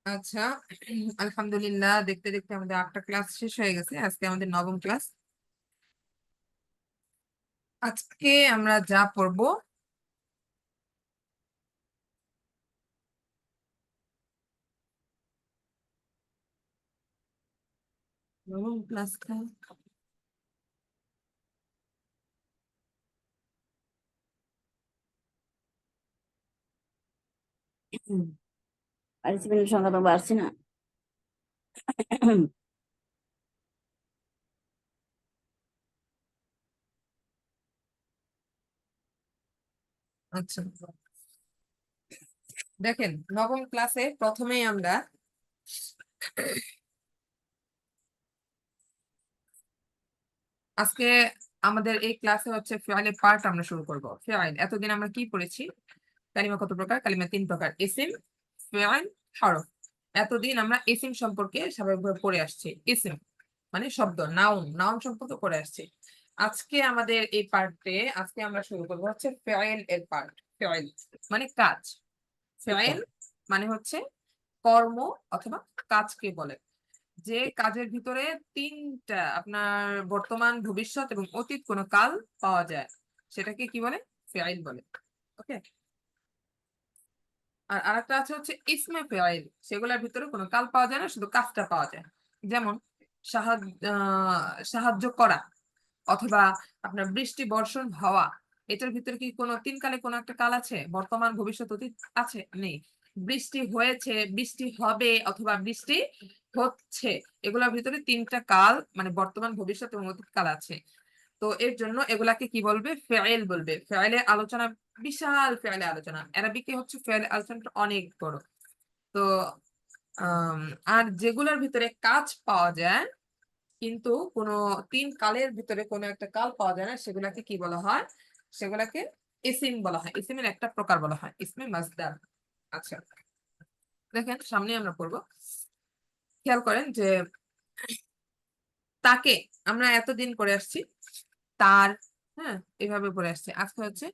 আচ্ছা। আলহামদুলিল্লাহ, দেখতে দেখতে আমাদের 8টা ক্লাস শেষ হয়ে গেছে। আজকে আমাদের 9ম ক্লাস। আজকে আমরা যা পড়বো, 9ম ক্লাস। পার্টিসিপেন্টের সংখ্যা তো বাড়ছে না। আচ্ছা, দেখেন 9ম ক্লাসে প্রথমেই আমরা আজকে আমাদের এই ক্লাসে হচ্ছে ফেয়ালের পার্ট আমরা শুরু করব। ফেয়াল এতদিন আমরা কি পড়েছি? কালিমা কত প্রকার? কালিমা 3 প্রকার: ইসিম, ফেয়াল, হরফ। এতদিন আমরা ইসিম সম্পর্কে স্বাভাবিকভাবে পড়ে আসছি। ইসিম মানে শব্দ, নাউন, নাউন সম্পর্কে পড়ে আসছি। আজকে আমাদের এই পার্টে আজকে আমরা শুরু করবো হচ্ছে ফেয়াল এর পার্ট। ফেয়াল মানে কাজ। ফেয়াল মানে হচ্ছে কর্ম অথবা কাজকে বলে। যে কাজের ভিতরে তিনটা আপনার বর্তমান, ভবিষ্যৎ এবং অতীত কোনো কাল পাওয়া যায়, সেটাকে কি বলে? ফেয়াইল বলে। ওকে। আর আরেকটা আছে হচ্ছে ইসমে ফেয়াইল, সেগুলোর ভিতরে কোনো কাল পাওয়া যায় না, শুধু কাজটা পাওয়া যায়। যেমন সাহায্য করা অথবা আপনার বৃষ্টি বর্ষণ হওয়া। এটার ভিতরে কি কোনো তিন কালে কোনো একটা কাল আছে? বর্তমান, ভবিষ্যৎ, অতীত আছে? নেই। বৃষ্টি হয়েছে, বৃষ্টি হবে অথবা বৃষ্টি হচ্ছে, এগুলোর ভিতরে তিনটা কাল মানে বর্তমান, ভবিষ্যৎ এবং অতীত কাল আছে। তো এর জন্য এগুলাকে কি বলবে? ফেয়েল বলবে। ফেয়েলের আলোচনা বিশাল। ফেয়েলের আলোচনা আরবিকে হচ্ছে ফেয়েলের আলোচনাটা অনেক বড়। তো আম, আর যেগুলোর ভিতরে কাজ পাওয়া যায় কিন্তু কোনো তিন কালের ভিতরে কোনো একটা কাল পাওয়া যায় না, সেগুলাকে কি বলা হয়? সেগুলাকে ইসিম বলা হয়। ইসিমের একটা প্রকার বলা হয় ইসমে মাসদার। আচ্ছা, দেখেন সামনে আমরা পড়বো। খেয়াল করেন যে তাকে আমরা এতদিন করে আসছি তার, হ্যাঁ, এভাবে পড়ে আসছে। আজকে হচ্ছে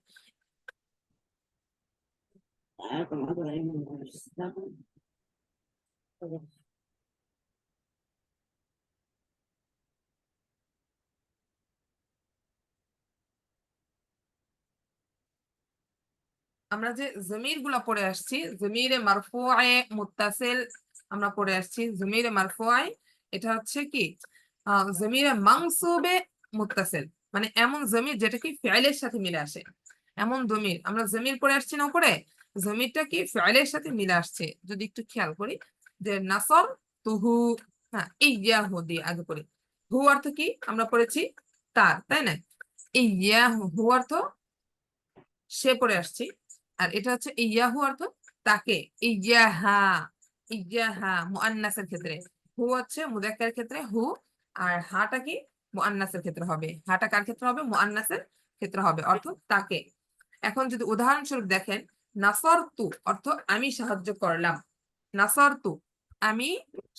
আমরা যে জমির গুলা পড়ে আসছি, জমিরে মারফুআয়ে মুত্তাসিল আমরা পড়ে আসছি। জমিরে মারফুআয়ে এটা হচ্ছে কি জমিরে মানসুবে মুত্তাসিল, মানে এমন জমির যেটা কি ফিআলের সাথে মিলে আসে। এমন জমির আমরা জমির পড়ে আসছি না উপরে, জমিরটা কি ফিআলের সাথে মিলে আসছে। যদি একটু খেয়াল করি যে নাসর তুহু, হ্যাঁ, এই ইয়াহু দিয়ে আগে পড়ি। হু অর্থ কি আমরা পড়েছি? তার, তাই না? এই ইয়াহু, হু অর্থ সে পড়ে আসছি। আর এটা হচ্ছে ইয়াহু অর্থ তাকে। ইয়াহা, ইয়াহা মুআন্নাসের ক্ষেত্রে। হু হচ্ছে মুযাক্কারের ক্ষেত্রে হু। আর হাটা কি? মুআন্নাসের ক্ষেত্রে হবে। হাটা কার ক্ষেত্রে হবে? মুআন্নাসের ক্ষেত্রে হবে, অর্থ তাকে। এখন যদি উদাহরণস্বরূপ দেখেন, নাসরতু অর্থ আমি সাহায্য করলাম। নাসরতু আমি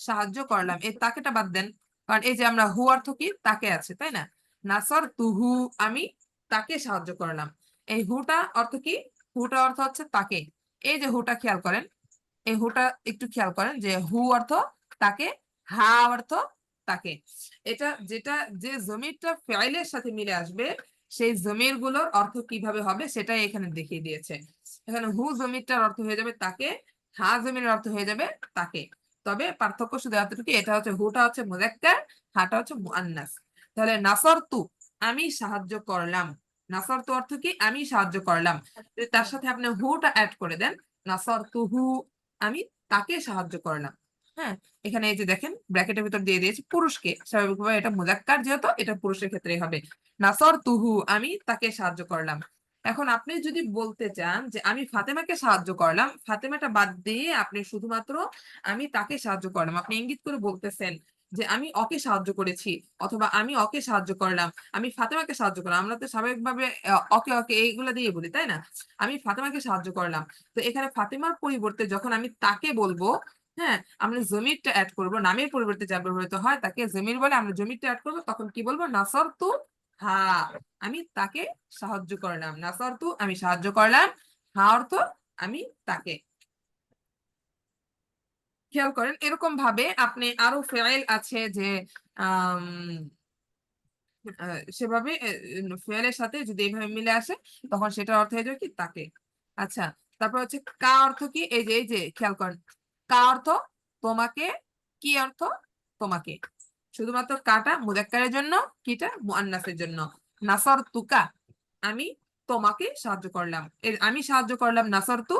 সাহায্য করলাম, এই তাকেটা বাদ দেন। কারণ এই যে আমরা হু অর্থ কি? তাকে আছে, তাই না? নাসর তুহু আমি তাকে সাহায্য করলাম। এই হুটা অর্থ কি? হুটা অর্থ হচ্ছে তাকে। এই যে হুটা খেয়াল করেন, এই হুটা একটু খেয়াল করেন যে হু অর্থ তাকে, হা অর্থ তাকে। এটা যেটা যে জমিরটা ফেইলের সাথে মিলে আসবে, সেই জমির গুলোর অর্থ কিভাবে হবে সেটাই এখানে দেখিয়ে দিয়েছে। এখানে হু জমিরটার অর্থ হয়ে যাবে তাকে, হা জমির অর্থ হয়ে যাবে তাকে। তবে পার্থক্য শুধু এতটুকু, এটা হচ্ছে হুটা হচ্ছে মুযাক্কার, হাটা হচ্ছে মুআন্নাস। তাহলে নাসরতু আমি সাহায্য করলাম। নাসরতু অর্থ কি? আমি সাহায্য করলাম। যদি তার সাথে আপনি হুটা অ্যাড করে দেন, নাসরতুহু আমি তাকে সাহায্য করলাম। হ্যাঁ, এখানে এই যে দেখেন ব্র্যাকেটের ভিতর দিয়ে দিয়েছি পুরুষকে, স্বাভাবিকভাবে এটা মুযাক্কার যেহেতু এটা পুরুষের ক্ষেত্রেই হবে। নাসর তুহু আমি তাকে সাহায্য করলাম। এখন আপনি যদি বলতে চান যে আমি ফাতেমাকে সাহায্য করলাম, ফাতেমাটা বাদ দিয়ে আপনি শুধুমাত্র আমি তাকে সাহায্য করলাম, আপনি ইঙ্গিত করে বলতেছেন যে আমি ওকে সাহায্য করেছি অথবা আমি ওকে সাহায্য করলাম, আমি ফাতেমাকে সাহায্য করলাম। আমরা তো স্বাভাবিকভাবে ওকে ওকে এইগুলা দিয়ে বলি, তাই না? আমি ফাতেমাকে সাহায্য করলাম। তো এখানে ফাতেমার পরিবর্তে যখন আমি তাকে বলবো, হ্যাঁ, আমরা জমিরটা অ্যাড করব। নামের পরিবর্তে যা ব্যবহৃত হয় তাকে জমির বলে, আমরা জমিরটা অ্যাড করবো, তখন কি বলবো? নাসর তু হা আমি তাকে সাহায্য করলাম। নাসর তু আমি সাহায্য করলাম, হা অর্থ আমি তাকে। খেয়াল করেন এরকম ভাবে আপনি আরো ফেইল আছে যে আম, সেভাবে ফেইলের সাথে যদি এইভাবে মিলে আসে তখন সেটার অর্থ হয়ে যাবে কি তাকে। আচ্ছা, তারপর হচ্ছে কা অর্থ কি, এই যে খেয়াল করেন, কা অর্থ তোমাকে, কি অর্থ তোমাকে, শুধুমাত্র কাটা মুযাক্কারের জন্য, কিটা মুআন্নাসের জন্য। নাসর তুকা, আমি তোমাকে সাহায্য করলাম, আমি সাহায্য করলাম নাসর তু।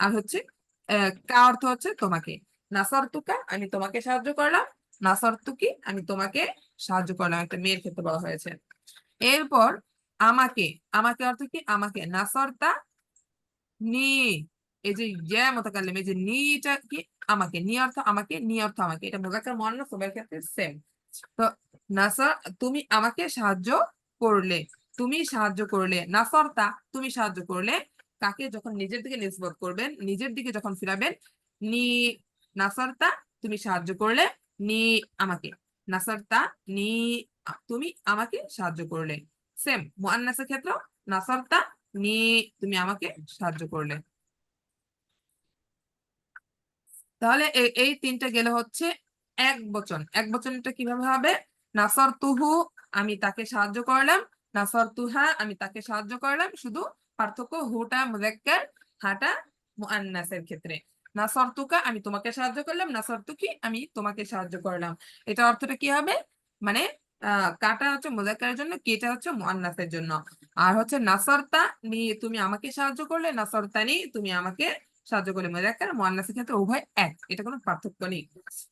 আর হচ্ছে কা অর্থ হচ্ছে তোমাকে, নাসর তুকা আমি তোমাকে সাহায্য করলাম, নাসর তুকি আমি তোমাকে সাহায্য করলাম, একটা মেয়ের ক্ষেত্রে বলা হয়েছে। এরপর আমাকে, আমাকে অর্থ কি, আমাকে নাসরতা নি, এই যে ইয়া মুতাকাল্লিম, এই যে নিটা কি, আমাকে, নি অর্থ আমাকে, নি অর্থ আমাকে, এটা মুযাক্কার মুআন্নাস উভয়ের ক্ষেত্রে সেম। তো নাসার, তুমি আমাকে সাহায্য করলে, তুমি সাহায্য করলে, নাসরতা তুমি সাহায্য করলে, কাকে যখন নিজের দিকে নিসবত করবেন, নিজের দিকে যখন ফিরাবেন, নি নাসরতা তুমি সাহায্য করলে, নি আমাকে, নাসরতা নি তুমি আমাকে সাহায্য করলে। সেম মুআন্নাসের ক্ষেত্রে নাসরতা নি তুমি আমাকে সাহায্য করলে। তাহলে এই তিনটা গেলে হচ্ছে এক বচন। এক বচনটা কিভাবে হবে, নাসর তুহু আমি তাকে সাহায্য করলাম, নাসর তুহা আমি তাকে সাহায্য করলাম, শুধু পার্থক্য হুটা মুযাক্কার, হাটা মুআন্নাসের ক্ষেত্রে। নাসর তুকা আমি তোমাকে সাহায্য করলাম, নাসর তুকি আমি তোমাকে সাহায্য করলাম। এটা অর্থটা কি হবে, মানে কাটা হচ্ছে মুযাক্কারের জন্য, কিটা হচ্ছে মুআন্নাসের জন্য। আর হচ্ছে নাসরতা নি তুমি আমাকে সাহায্য করলে, নাসরতানি তুমি আমাকে সাহায্য করলে, মুযাক্কার মুআন্নাসের ক্ষেত্রে উভয় এক, এটা কোনো পার্থক্য নেই।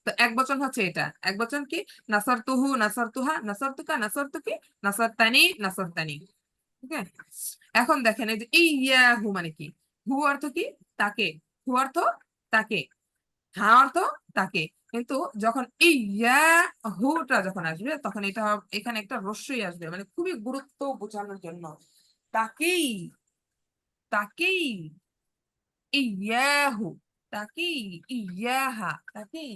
তো এক বচন হচ্ছে এটা, এক বচন কি, নাসারতুহু নাসারতুহা নাসারতুকা নাসারতুকি নাসারতানি নাসারতানি। ওকে, এখন দেখেন এই যে ইয়াহু মানে কি, হু অর্থ কি তাকে, হু অর্থ তাকে, হা অর্থ তাকে, কিন্তু যখন ইয়া হুটা যখন আসবে তখন এটা এখানে একটা রস্যই আসবে, মানে খুবই গুরুত্ব বোঝানোর জন্য। তাকেই, তাকেই, ইয়াহু তাকেই, ইয়াহা তাকেই।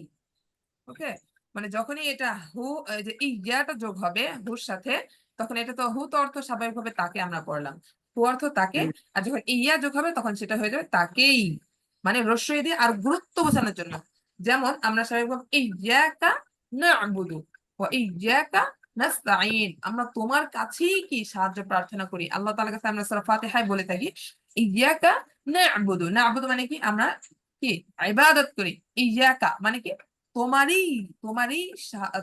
ওকে, মানে যখনই এটা হু, এই যে ইয়াটা যোগ হবে হুর সাথে, তখন এটা তো হু তো অর্থ স্বাভাবিকভাবে তাকে আমরা পড়লাম, হু অর্থ তাকে, আর যখন ইয়া যোগ হবে তখন সেটা হয়ে যাবে তাকেই, মানে রস্যই দিয়ে আর গুরুত্ব বোঝানোর জন্য। যেমন আমরা স্বাভাবিকভাবে ইয়াকা না'বুদু ওয়া ইয়াকা নাস্তাঈন, আমরা তোমার কাছেই কি সাহায্য প্রার্থনা করি, আল্লাহ তাআলার কাছে আমরা সূরা ফাতিহায় বলে থাকি ইয়াকা না'বুদু, না'বুদু মানে কি আমরা কি ইবাদত করি, ইয়াকা মানে কি তোমারই, তোমারই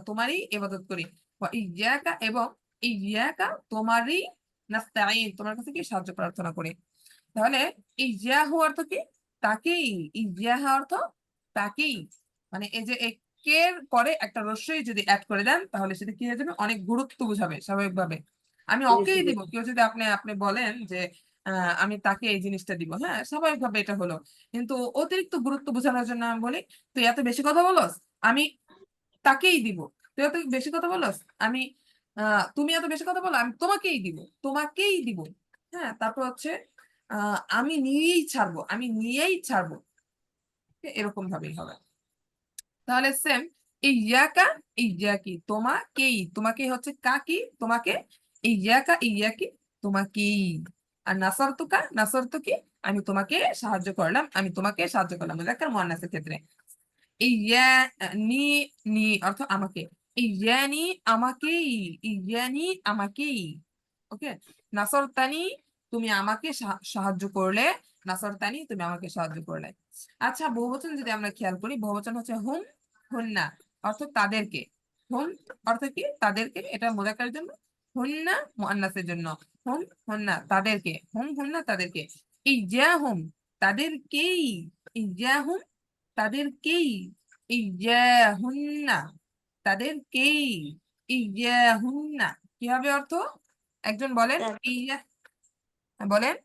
তোমারই ইবাদত করি, ওয়া ইয়াকা এবং ইয়াকা তোমারই, নাস্তাঈন তোমার কাছে কি সাহায্য প্রার্থনা করি। তাহলে ইয়াহু অর্থ কি তাকেই, ইয়াহা অর্থ তাকেই, মানে এই যে একের পরে একটা রস্যই যদি অ্যাড করে দেন তাহলে সেটা কি হয়ে যাবে, অনেক গুরুত্ব বুঝাবে স্বাভাবিকভাবে। আমি ওকেই দিব, কেউ যদি আপনি আপনি বলেন যে আমি তাকে এই জিনিসটা দিব, হ্যাঁ স্বাভাবিকভাবে এটা হলো, কিন্তু অতিরিক্ত গুরুত্ব বোঝানোর জন্য আমি বলি তুই এত বেশি কথা বলস, আমি তাকেই দিব, তুই এত বেশি কথা বলস, আমি তুমি এত বেশি কথা বলো আমি তোমাকেই দিব, তোমাকেই দিব। হ্যাঁ, তারপর হচ্ছে আমি নিয়েই ছাড়বো, আমি নিয়েই ছাড়বো, এরকম ভাবেই হবে। তাহলে সেম ইয়াকা ইয়াকি, তোমাকেই, তোমাকে হচ্ছে কাকি তোমাকে, ইয়াকা ইয়াকি তোমাকেই। আর নাসারতুকা নাসারতুকি আমি তোমাকে সাহায্য করলাম, আমি তোমাকে সাহায্য করলাম, মুযাক্কার মুআন্নাসের ক্ষেত্রে। ইয়া নি, নি অর্থ আমাকে, ইয়ানি আমাকেই, ইয়ানি আমাকেই। ওকে, নাসরতানি তুমি আমাকে সাহায্য করলে, নাসরতানি তুমি আমাকে সাহায্য করলে। আচ্ছা, বহুবচন যদি আমরা খেয়াল করি, বহুবচন হচ্ছে হুম হুন্না, অর্থ তাদেরকে, হুম অর্থ কি তাদেরকে, এটা মুযাক্কারের জন্য, হুন্না মুআন্নাসের জন্য, হুম হুন্না তাদেরকে, হুম হুন্না তাদেরকে, ইয়াহুম তাদেরকেই, ইয়াহুম তাদেরকেই, ইয়াহুন্না তাদেরকেই, ইয়াহুন্না কি হবে অর্থ, একজন বলেন, ইয়া বলেন,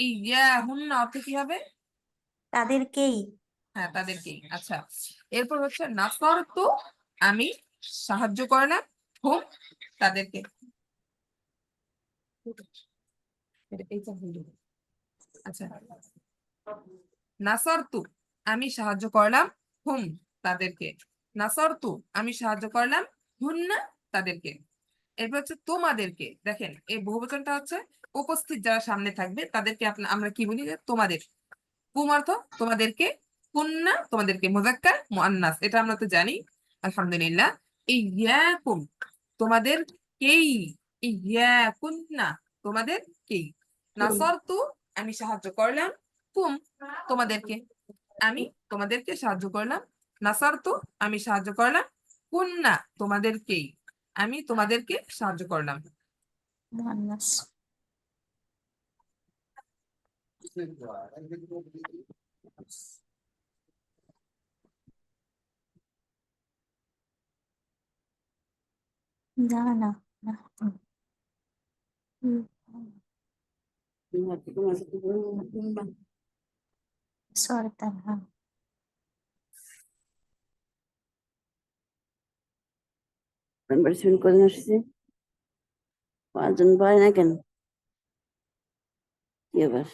ইয়াহুন্না অর্থ কি হবে, তাদেরকেই। হ্যাঁ তাদেরকেই। আচ্ছা, এরপর হচ্ছে নাসরতু আমি সাহায্য করলাম, হুম তাদেরকে, আচ্ছা, নাসরতু আমি সাহায্য করলাম, হুম তাদেরকে, নাসরতু আমি সাহায্য করলাম, হুন্না তাদেরকে। এরপর হচ্ছে তোমাদেরকে, দেখেন এই বহুবচনটা হচ্ছে উপস্থিত যারা সামনে থাকবে তাদেরকে আমরা কি বলি, যে তোমাদের। কুম অর্থ তোমাদেরকে, কুন্না তোমাদেরকে, মুযাক্কার মুআন্নাস এটা আমরা তো জানি আলহামদুলিল্লাহ। ইয়াকুম তোমাদেরকেই, ইয়াকুন্না তোমাদেরকেই, নাসারতু আমি সাহায্য করলাম, কুম তোমাদেরকে, আমি তোমাদেরকে সাহায্য করলাম, নাসারতু আমি সাহায্য করলাম, কুন্না তোমাদেরকেই, আমি তোমাদেরকে সাহায্য করলাম। মুআন্নাস। না না না সরতানা। মেম্বার সেভেন কদিন আসছে, 5 জন পারে না কেন? কি আবার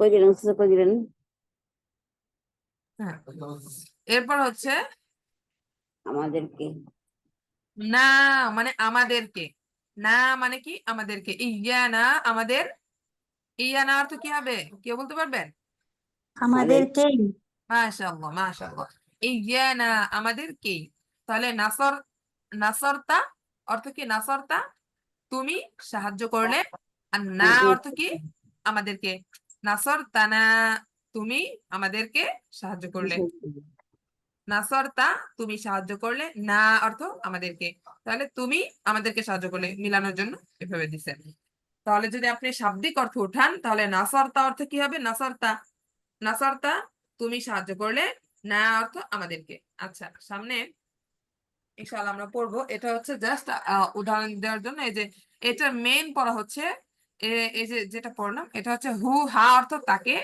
কই দিলেন? হ্যাঁ, এরপর হচ্ছে আমাদেরকে। না মানে আমাদেরকে, না মানে কি আমাদেরকে, ইয়ানা আমাদের, ইয়ানা অর্থ কি হবে কেউ বলতে পারবেন? আমাদেরকেই। মাশাআল্লাহ মাশাআল্লাহ, ইয়ানা আমাদেরকেই। তাহলে নাসর, নাসরতা অর্থ কি? নাসরতা তুমি সাহায্য করলে, আর না অর্থ কি? আমাদেরকে। নাসরতানা তুমি আমাদেরকে সাহায্য করলে, নাসরতা তুমি সাহায্য করলে, না অর্থ আমাদেরকে। তাহলে তুমি আমাদেরকে সাহায্য করলে মিলানোর জন্য এভাবে দিচ্ছেন। তাহলে যদি আপনি শাব্দিক অর্থ উঠান তাহলে নাসরতা অর্থ কি হবে? নাসরতা, নাসরতা তুমি সাহায্য করলে, না অর্থ আমাদেরকে। আচ্ছা, সামনে ইনশাআল্লাহ আমরা পড়বো। এটা হচ্ছে জাস্ট উদাহরণ দেওয়ার জন্য। এই যে এটা মেইন পড়া হচ্ছে, এই যে যেটা পড়লাম এটা হচ্ছে হু হা অর্থ তাকে,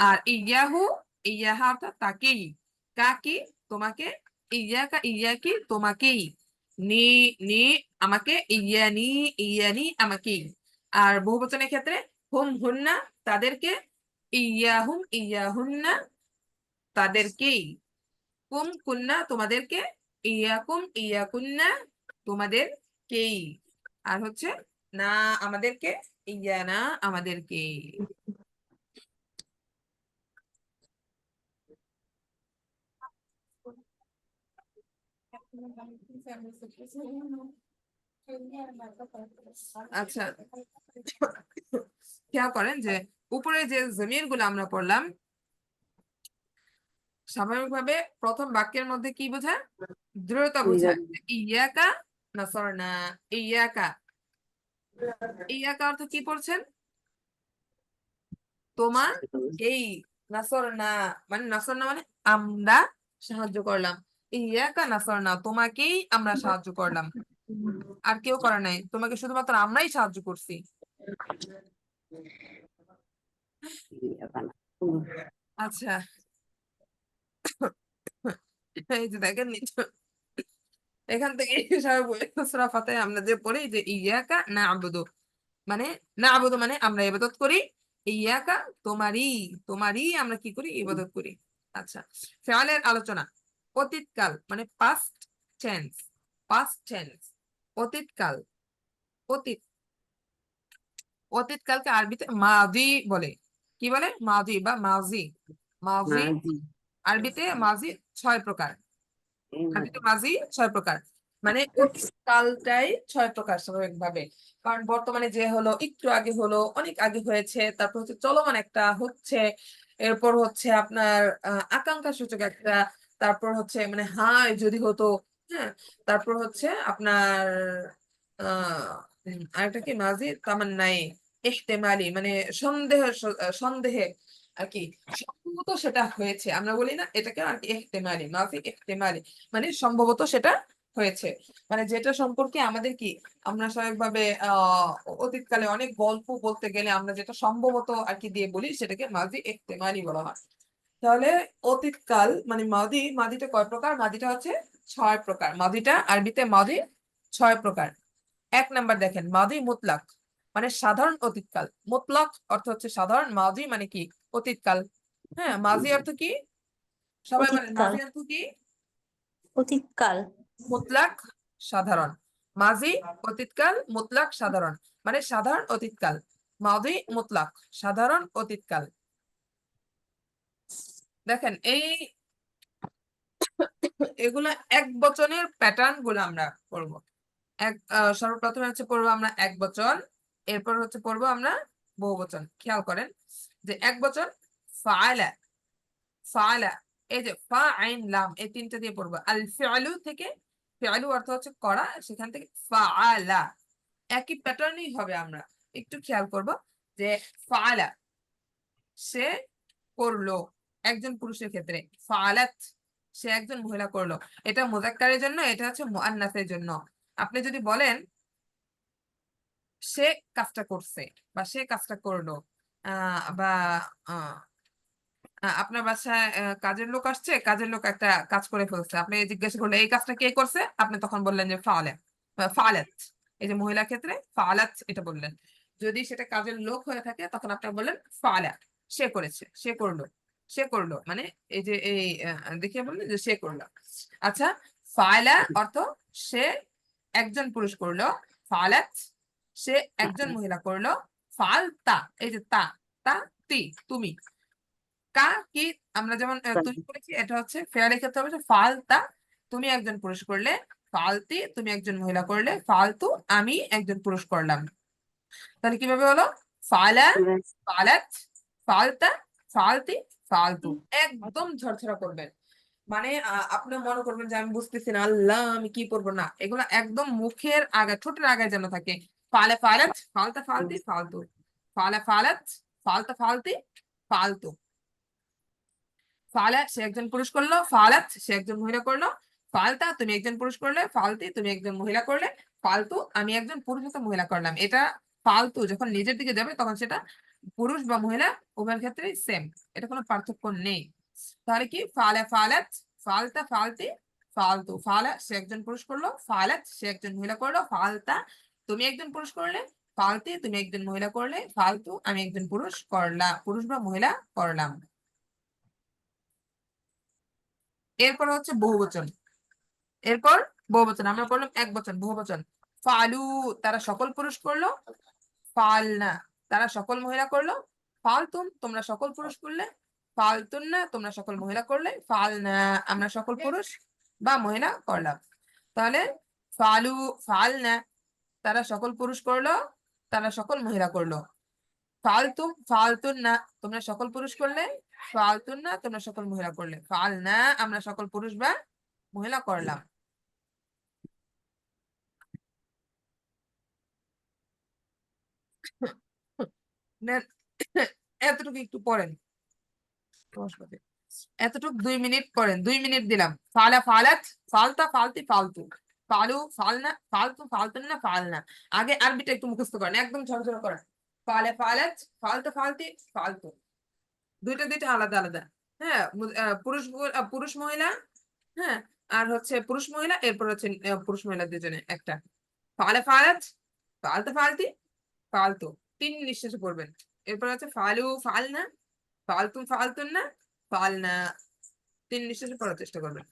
আর ইয়াহু ইয়াহা অর্থ তাকেই, কাকি তোমাকে, ইয়াকা ইয়াকি তোমাকেই, নি নি আমাকে, ইয়ানি ইয়ানি আমাকেই। আর বহুবচনের ক্ষেত্রে হুম হুন্না তাদেরকে, ইয়াহুম ইয়াহুন্না তাদেরকেই, কুম কুন্না তোমাদেরকে, ইয়াকুম ইয়াকুন্না তোমাদেরকেই। আর হচ্ছে না আমাদেরকে, ইয়ানা আমাদেরকে। আচ্ছা, খেয়াল করেন যে উপরে যে জমির গুলো আমরা পড়লাম, স্বাভাবিকভাবে প্রথম বাক্যের মধ্যে কি বোঝায়? দৃঢ়তা বোঝায়। ইয়াকা নাসরনা, ইয়াকা, ইয়াকা অর্থ কি পড়ছেন? তোমার এই, নাসরনা মানে, নাসরনা মানে আমরা সাহায্য করলাম, ইয়াকা নাসরনা তোমাকেই আমরা সাহায্য করলাম, আর কেউ করে নাই, তোমাকে শুধুমাত্র আমরাই সাহায্য করছি। আচ্ছা, এই যে দেখেন এখান থেকে সূরা ফাতিহা আমরা যে পড়ি যে ইয়াকা না'বুদু মানে, না'বুদু মানে আমরা ইবাদত করি, ইয়াকা তোমারই, তোমারই আমরা কি করি? ইবাদত করি। আচ্ছা, ফিআলের আলোচনা। অতীতকাল মানে পাস্ট টেন্স, পাস্ট টেন্স অতীতকাল, অতীত, অতীতকালকে আরবিতে মাদি বলে। কি বলে? মাদি বা মাজি। মাজি আরবিতে মাজি 6 প্রকার, আরবিতে মাজি 6 প্রকার, মানে অতীতকালটাই 6 প্রকার স্বাভাবিকভাবে। কারণ বর্তমানে যে হলো, একটু আগে হলো, অনেক আগে হয়েছে, তারপর হচ্ছে চলমান একটা হচ্ছে, এরপর হচ্ছে আপনার আকাঙ্ক্ষা সূচক একটা, তারপর হচ্ছে মানে হায় যদি হতো, হ্যাঁ, তারপর হচ্ছে আপনার আরেকটা কি মাজি তামান্নাই, ইহতেমালি মানে সন্দেহ, সন্দেহে আর কি, সম্ভবত সেটা হয়েছে, আমরা বলি না এটাকে আর কি ইহতেমালি, মাজি ইহতেমালি মানে সম্ভবত সেটা হয়েছে, মানে যেটা সম্পর্কে আমাদের কি, আমরা স্বাভাবিকভাবে অতীতকালে অনেক গল্প বলতে গেলে আমরা যেটা সম্ভবত আর কি দিয়ে বলি সেটাকে মাজি ইহতেমালি বলা হয়। তাহলে অতীতকাল মানে মাদি, মাদিটা কয় প্রকার? মাদিটা হচ্ছে 6 প্রকার। মাদিটা আরবিতে মাদি 6 প্রকার। 1 নাম্বার দেখেন, মাদি মুতলাক মানে সাধারণ অতীতকাল, মুতলাক অর্থ হচ্ছে সাধারণ, মাদি মানে কি? অতীতকাল। হ্যাঁ, মাজি অর্থ কি? সবাই বলেন অতীতকাল। মাজি অর্থ কি? অতীতকাল। মুতলাক সাধারণ, মাজি অতীতকাল, মুতলাক সাধারণ, মানে সাধারণ অতীতকাল, মাদি মুতলাক সাধারণ অতীতকাল। দেখেন এই এগুলা এক বচনের প্যাটার্ন গুলো আমরা পড়বো। সর্বপ্রথমে হচ্ছে পড়বো আমরা এক বচন, এরপর হচ্ছে পড়বো আমরা বহু বচন। খেয়াল করেন যে এক বচন ফাআলা, ফাআলা, এই যে ফা আইন লাম এই তিনটা দিয়ে পড়বো। আল ফিআলু থেকে, ফিআলু অর্থ হচ্ছে করা, সেখান থেকে ফাআলা একই প্যাটার্নই হবে। আমরা একটু খেয়াল করব যে ফাআলা সে করলো একজন পুরুষের ক্ষেত্রে, ফাআলাত সে একজন মহিলা করলো, এটা মুযাক্কারের জন্য, এটা হচ্ছে মুআন্নাসের জন্য। আপনি যদি বলেন সে কাজটা করছে বা সে কাজটা করলো, বা আহ, আপনার বাসায় কাজের লোক আসছে, কাজের লোক একটা কাজ করে ফেলছে, আপনি জিজ্ঞাসা করলেন এই কাজটা কে করছে, আপনি তখন বললেন যে ফাআলা, ফাআলাত। এই যে মহিলার ক্ষেত্রে ফাআলাত এটা বললেন। যদি সেটা কাজের লোক হয়ে থাকে তখন আপনি বললেন ফাআলা, সে করেছে, সে করলো, সে করলো, মানে এই যে এই দেখিয়ে বললেন যে সে করলো। আচ্ছা, ফাআলা অর্থ সে একজন পুরুষ করলো, ফাআলাত সে একজন মহিলা করলো, ফাআলতা এই যে তা, তা তি তুমি, কা কি আমরা যেমন তুমি করেছি, এটা হচ্ছে ফেয়ারের ক্ষেত্রে হবে যে ফালতা তুমি একজন পুরুষ করলে, ফালতি তুমি একজন মহিলা করলে, ফালতু আমি একজন পুরুষ করলাম। তাহলে কিভাবে হলো? ফালা, ফালাত, ফালতা, ফালতি, ফালতু। একদম ঝরঝরা করবেন, মানে আপনি মনে করবেন যে আমি বুঝতেছি না, আল্লাহ আমি কি করবো না, এগুলো একদম মুখের আগে, ঠোঁটের আগে যেন থাকে। ফালে ফালাত, ফালতা ফালতি, ফালতু, ফালে ফালাত, ফালতা ফালতি, ফালতু। ফালা সে একজন পুরুষ করলো, ফালাত সে একজন মহিলা করলো, ফালতা তুমি একজন পুরুষ করলে, ফালতি তুমি একজন মহিলা করলে, ফালতু আমি একজন পুরুষ অথবা মহিলা করলাম। এটা ফালতু যখন নিজের দিকে যাবে তখন সেটা পুরুষ বা মহিলা উভয়ের ক্ষেত্রেই সেম, এটা কোনো পার্থক্য নেই। তাহলে কি ফালা ফালাত, ফালতা ফালতি, ফালতু। ফালা সে একজন পুরুষ করলো, ফালাত সে একজন মহিলা করলো, ফালতা তুমি একজন পুরুষ করলে, ফালতি তুমি একজন মহিলা করলে, ফালতু আমি একজন পুরুষ করলাম, পুরুষ বা মহিলা করলাম। এরপর হচ্ছে বহুবচন, এরপর বহুবচন আমরা বললাম এক বচন, বহুবচন। ফালু তারা সকল পুরুষ করলো, ফালনা তারা সকল মহিলা করলো, ফালতুম তোমরা সকল পুরুষ করলে, ফালতুন্না তোমরা সকল মহিলা করলে, ফালনা আমরা সকল পুরুষ বা মহিলা করলাম। তাহলে ফালু, ফালনা তারা সকল পুরুষ করলো, তারা সকল মহিলা করলো। ফালতুম, ফালতুন্না তোমরা সকল পুরুষ করলে, ফালতুন্না তোমরা সকল মহিলা করলে, ফালনা আমরা সকল পুরুষ বা মহিলা করলাম। নেন, এতটুকু একটু পড়েন, এতটুকু 2 মিনিট করেন, 2 মিনিট দিলাম। ফালা ফালাত, ফালতা ফালতি, ফালতু, ফালু ফালনা, ফালতু ফালতুন্না, ফালনা। আগে আরবিটা একটু মুখস্থ করেন, একদম ঝরঝর করেন। ফালা ফালাত, ফালতা ফালতি, ফালতু, দুইটা দুইটা আলাদা আলাদা। হ্যাঁ, পুরুষ মহিলা, হ্যাঁ, আর হচ্ছে পুরুষ মহিলা, এরপর হচ্ছে পুরুষ মহিলা দুজনে একটা। ফালা ফালাত, ফালতা ফালতি, ফালতু, 3 নিঃশ্বাসে পড়বেন। এরপর হচ্ছে ফালু ফালনা, ফালতুম ফালতুন্না, ফালনা, 3 নিঃশ্বাসে পড়ার চেষ্টা করবেন।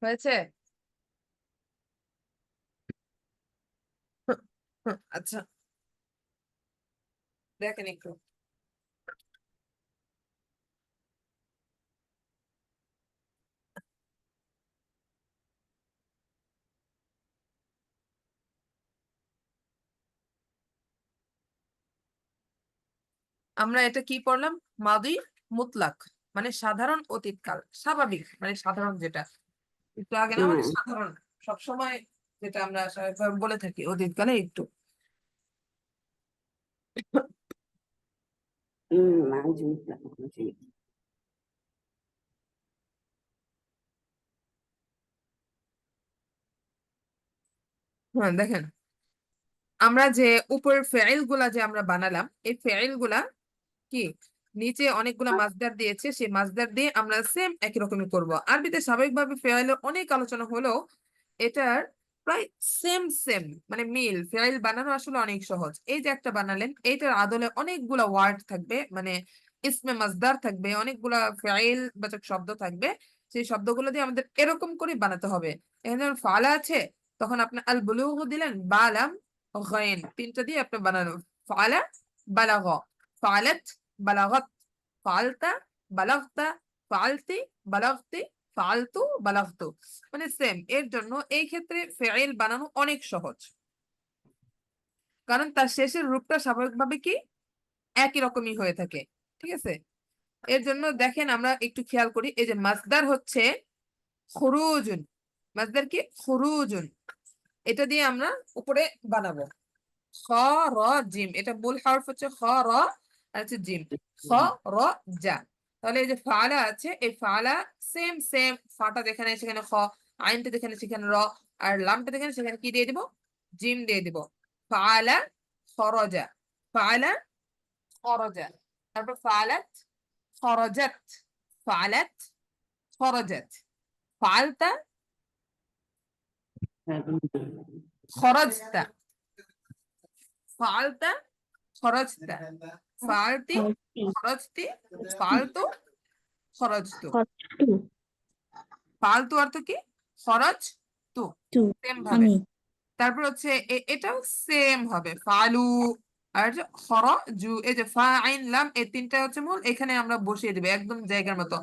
হয়েছে? আচ্ছা, দেখেন একটু। আমরা এটা কি পড়লাম? মাদি মুতলাক, মানে সাধারণ অতীতকাল, স্বাভাবিক মানে সাধারণ, যেটা একটু আগে না, মানে হ্যাঁ সাধারণ সবসময় যেটা আমরা স্বাভাবিকভাবে বলে থাকি অতীতকালে একটু। মাঝি মাঝি। হ্যাঁ দেখেন, আমরা যে উপরের ফেইল গুলা যে আমরা বানালাম, এই ফেইল গুলা কি নিচে অনেকগুলা মাসদার দিয়েছে, সেই মাসদার দিয়ে আমরা সেম একই রকমই করব। আরবিতে স্বাভাবিকভাবে ফেইলের অনেক আলোচনা হলেও এটার প্রায় সেম সেম মানে মিল। ফেইল বানানো আসলে অনেক সহজ। এই যে একটা বানালেন, এইটার আদলে অনেকগুলা ওয়ার্ড থাকবে, মানে ইসমে মাসদার থাকবে, অনেকগুলা ফেইল বাচক শব্দ থাকবে। সেই শব্দগুলো দিয়ে আমাদের এরকম করে বানাতে হবে। এখানে যেমন ফালা আছে, তখন আপনি আল বুলুগ দিলেন, বালাম গাইন, তিনটা দিয়ে আপনি বানানো। ফালা বালাগ, ফালাত বালাগত, ফালতা বালাগতা, ফালতি বালাগতি, ফালতু বালাগতু। মানে সেম। এর জন্য এই ক্ষেত্রে ফেইল বানানো অনেক সহজ, কারণ তার শেষের রূপটা স্বাভাবিকভাবে কি একই রকমই হয়ে থাকে। ঠিক আছে? এর জন্য দেখেন আমরা একটু খেয়াল করি, এই যে মাসদার হচ্ছে খুরুজুন, মাসদার কি খুরুজুন, এটা দিয়ে আমরা উপরে বানাবো খ র জিম। এটা মূল হরফ হচ্ছে খ র, আর হচ্ছে জিম, খ র জা। তাহলে এই যে ফালা আছে, এই ফালা সেম সেম, ফাটা যেখানে সেখানে খ, আইনটা যেখানে সেখানে র, আর লামটা যেখানে সেখানে কি দিয়ে দিব? জিম দিয়ে দিব। ফালা খরজা, ফালা খরজা, তারপর ফালাত খরজাত, ফালাত খরজাত, ফালতা খরজতা, ফালতা খরজতা, ফালতি ফালতু খরজতি, ফালতু খরজতু। খরচু ফালতু অর্থ কি? খরচ তু, টু সেম ভাবে। আমি তারপর হচ্ছে এটাও সেম হবে ফালু, আর হচ্ছে খরজু। এই যে ফা আইন লাম, এই তিনটা হচ্ছে মূল, এখানে আমরা বসিয়ে দিবে একদম জায়গার মতো।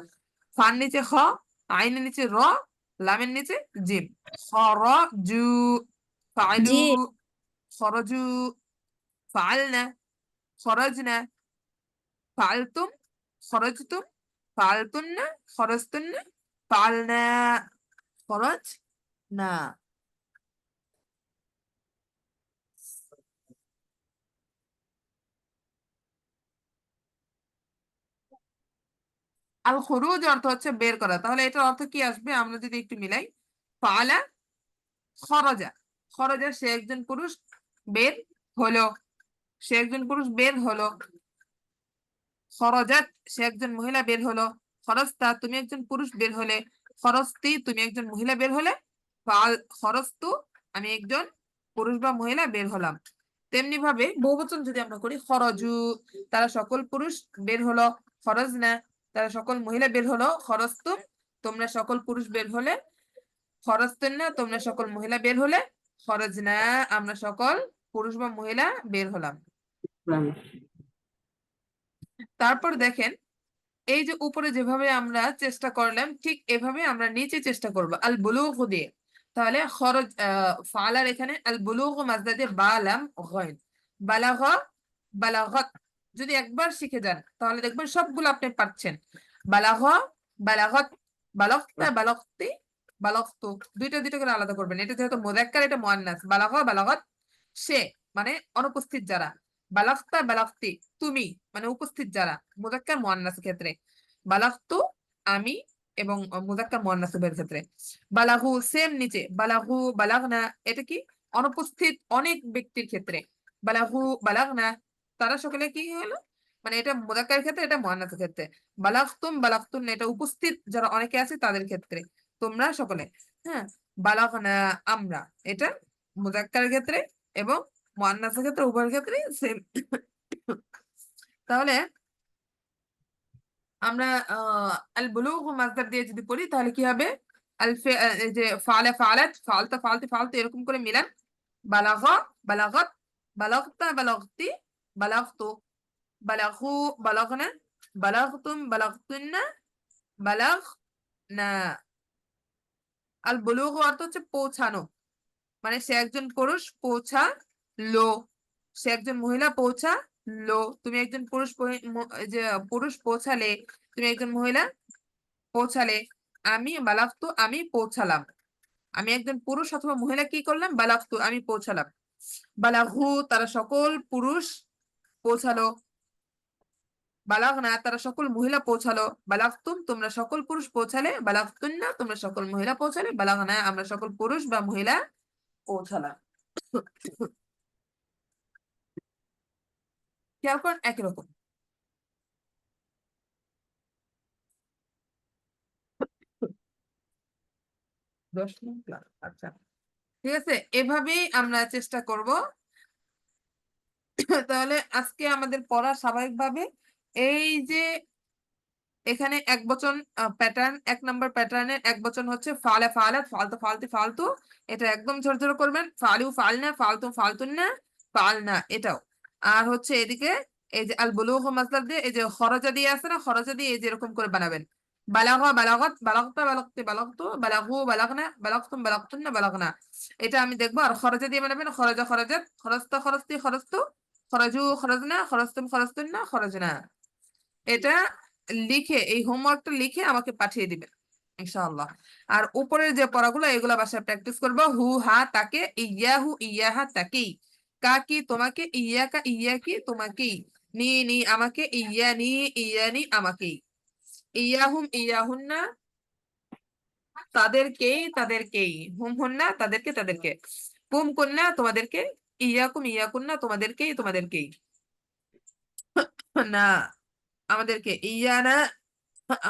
ফার নিচে খ, আইনের নিচে র, লামের নিচে জিম। খরজু, ফালু, জি খরজু, ফালনা, খরজনা, ফালতুম, খরজতুম, ফালতুন্না, খরজতুন্না, ফালনা, খরচ না। আল খুরুজ অর্থ হচ্ছে বের করা। তাহলে এটার অর্থ কি আসবে আমরা যদি একটু মিলাই? ফালা খরজা, খরজা সে একজন পুরুষ বের হলো, সে একজন পুরুষ বের হলো। খরজাত সে একজন মহিলা বের হলো। খরস্তা তুমি একজন পুরুষ বের হলে। খরস্তি তুমি একজন মহিলা বের হলে। ফাল খরস্তু আমি একজন পুরুষ বা মহিলা বের হলাম। তেমনি ভাবে বহুবচন যদি আমরা করি, খরজু তারা সকল পুরুষ বের হলো। খরজনা তারা সকল মহিলা বের হলো। খরস্তুম তোমরা সকল পুরুষ বের হলে। খরস্তুন্না তোমরা সকল মহিলা বের হলে। খরজনা আমরা সকল পুরুষ বা মহিলা বের হলাম। তারপর দেখেন, এই যে উপরে যেভাবে আমরা চেষ্টা করলাম, ঠিক এভাবে আমরা নিচে চেষ্টা করব আল বুলুগ দিয়ে। তাহলে খরচ ফালার এখানে আল বুলুগ মাজদা দিয়ে বালাম গইন, বালাগ বালাগত। যদি একবার শিখে যান তাহলে দেখবেন সবগুলো আপনি পাচ্ছেন। বালাগ বালাগত, বালাগতা বালাগতি, বালাগতু, দুইটা দুইটা করে আলাদা করবেন। এটা যেহেতু মুযাক্কার, এটা মুআন্নাস। বালাগ বালাগত সে মানে অনুপস্থিত যারা। বালাগতা বালাগতি তুমি মানে উপস্থিত যারা, মুযাক্কার মুআন্নাসের ক্ষেত্রে। বালাগতু আমি, এবং মুযাক্কার মুআন্নাসের ক্ষেত্রে। বালাগু সেম নিচে, বালাগু বালাগনা এটা কি অনুপস্থিত অনেক ব্যক্তির ক্ষেত্রে। বালাগু বালাগনা তারা সকলে কি হলো, মানে এটা মুযাক্কারের ক্ষেত্রে, এটা মুআন্নাসের ক্ষেত্রে। বালাগতুম বালাগতুন এটা উপস্থিত যারা অনেকে আছে তাদের ক্ষেত্রে, তোমরা সকলে। হ্যাঁ, বালাগনা আমরা এটা মুযাক্কারের ক্ষেত্রে এবং মুআন্নাসের ক্ষেত্রে, উভয়ের ক্ষেত্রে সেম। তাহলে আমরা আল বুলুগ মাসদার দিয়ে যদি পড়ি তাহলে কি হবে? এই যে ফালে ফালাত ফালতা ফালতি ফালতু এরকম করে মিলান। বালাগা বালাগাত বালাগতা বালাগতি বালাগতু বালাগু বালাগনা বালাগতুম বালাগতুন্না বালাগনা। আল বুলুগ অর্থ হচ্ছে পৌঁছানো, মানে সে একজন পুরুষ পৌঁছালো, সে একজন মহিলা পৌঁছালো, তুমি একজন পুরুষ এই যে পুরুষ পৌঁছালে, তুমি একজন মহিলা পৌঁছালে। আমি বালাগতু আমি পৌঁছালাম, আমি একজন পুরুষ অথবা মহিলা কি করলাম, বালাগতু আমি পৌঁছালাম। বালাগু তারা সকল পুরুষ পৌঁছালো। বালাগনা তারা সকল মহিলা পৌঁছালো। বালাগতুম তোমরা সকল পুরুষ পৌঁছালে। বালাগতুন্না তোমরা সকল মহিলা পৌঁছালে। বালাগনা আমরা সকল পুরুষ বা মহিলা পৌঁছালাম। খেয়াল করেন একই রকম। আচ্ছা ঠিক আছে, এভাবেই আমরা চেষ্টা করব। তাহলে আজকে আমাদের পড়া স্বাভাবিকভাবে এই যে এখানে এক বচন প্যাটার্ন, 1 নম্বর প্যাটার্নের এক বচন হচ্ছে ফালে ফালাত ফালতু ফালতি ফালতু, এটা একদম ঝরঝর করবেন। ফালু ফালনা ফালতু ফালতুন্না ফালনা এটাও। আর হচ্ছে এদিকে এই যে আল বুলুগ মাসদার দিয়ে এই যে খরজা দিয়ে আছে না, খরজা দিয়ে এই যে এরকম করে বানাবেন। বালাগা বালাগাত বালাগতা বালাগতি বালাগতু বালাগু বালাগনা বালাগতুম বালাগতুন্না বালাগনা, এটা আমি দেখবো। আর খরজা দিয়ে বানাবেন খরজা খরজাত খরস্তা খরস্তি খরস্তু খরজু খরজনা খরস্তুম খরস্তুন্না খরজনা। এটা লিখে এই হোমওয়ার্কটা লিখে আমাকে পাঠিয়ে দিবেন ইনশাআল্লাহ। আর উপরের যে পড়াগুলো এগুলা বাসায় প্র্যাকটিস করবো। হু হা তাকে, ইয়াহু ইয়াহা তাকেই, কাকি তোমাকে, ইয়াকা ইয়াকি তোমাকেই, নি নি আমাকে, ইয়ানি ইয়ানি আমাকেই, ইয়াহুম ইয়াহুন্না তাদেরকেই তাদেরকেই, হুম হুন্না তাদেরকে তাদেরকে, কুম কুন্না তোমাদেরকে, ইয়াকুম ইয়াকুন্না তোমাদেরকেই তোমাদেরকেই, না আমাদেরকে, ইয়ানা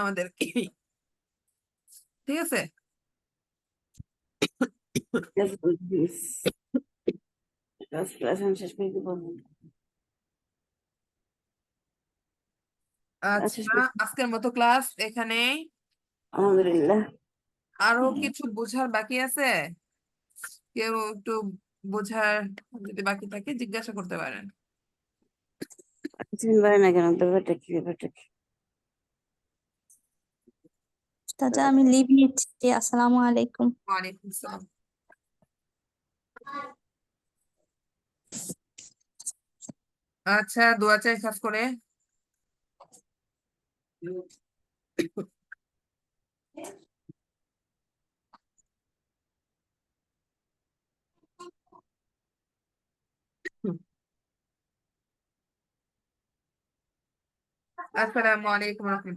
আমাদেরকে। ঠিক আছে। ক্লাস শেষ করে দিব। শেষ আচ্ছা করে আজকের মতো ক্লাস এখানেই। আলহামদুলিল্লাহ। আরো কিছু বোঝার বাকি আছে, কেউ একটু বোঝার যদি বাকি থাকে জিজ্ঞাসা করতে পারেন। চিনবাই না কেন, ব্যাপারটা কি ব্যাপারটা কি? তাজা আমি লিভ নিচ্ছি। আসসালামু আলাইকুম। ওয়ালাইকুম আসসালাম। আচ্ছা দোয়া চাই খাস করে। আসসালামু আলাইকুম রহমতুল্লাহ।